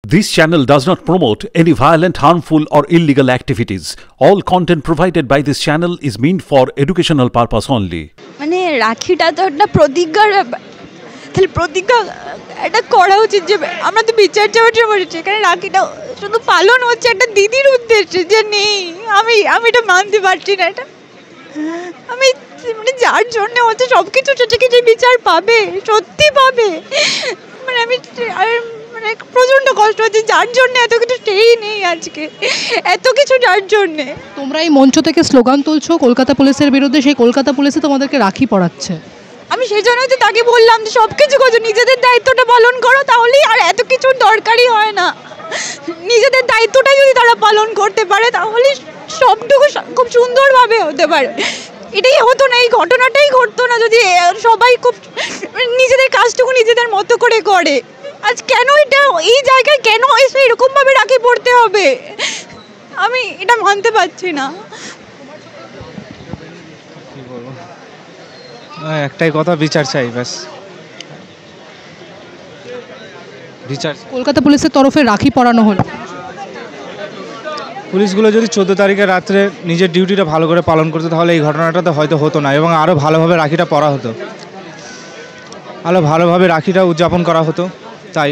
This channel does not promote any violent, harmful or illegal activities. All content provided by this channel is meant for educational purpose only. মানে রাখিটা তো একটা প্রতিজ্ঞার ব্যাপার, তাহলে প্রতিজ্ঞা এটা করা উচিত যে আমরা তো বিচার চাওয়ার জন্য বসেছি, এখানে রাখিটা শুধু পালন হচ্ছে একটা দিদির উদ্দেশ্যে যে নেই। আমি এটা মানতে পারছি না। এটা আমি মানে যার জন্য হচ্ছে সব কিছু সেটাকে যে বিচার পাবে, সত্যি পাবে, মানে আমি আর মানে প্রচণ্ড কষ্ট হচ্ছে যার জন্য এত কিছু সেই নেই আজকে, এত কিছু যার জন্যে। তোমরা এই মঞ্চ থেকে স্লোগান তুলছো কলকাতা পুলিশের বিরুদ্ধে, সেই কলকাতা পুলিশে তোমাদেরকে রাখি পরাচ্ছে। আমি সেই জন্যই তো তাকে বললাম যে সব কিছু করছো, নিজেদের দায়িত্বটা পালন করো, তাহলেই আর এত কিছুর দরকারই হয় না। নিজেদের দায়িত্বটা যদি তারা পালন করতে পারে তাহলে সবটুকু খুব সুন্দরভাবে হতে পারে। এটাই হতো না, এই ঘটনাটাই ঘটতো না যদি সবাই খুব নিজেদের কাজটুকু নিজেদের মতো করে করে। আজ কেন এটা এই জায়গায় কেন এসে এরকমভাবে রাখি পড়তে হবে, আমি এটা মানতে পারছি না। একটাই কথা, বিচার চাই, ব্যাস বিচার। কলকাতা পুলিশের তরফে রাখি পরানো হলো, পুলিশগুলো যদি 14 তারিখে রাত্রে নিজের ডিউটিটা ভালো করে পালন করতো তাহলে এই ঘটনাটা তো হয়তো হতো না, এবং আরও ভালোভাবে রাখিটা পরা হতো, আরও ভালোভাবে রাখিটা উদযাপন করা হতো। তাই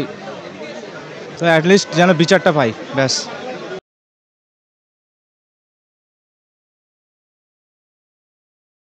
তো অ্যাটলিস্ট যেন বিচারটা পাই, ব্যাস।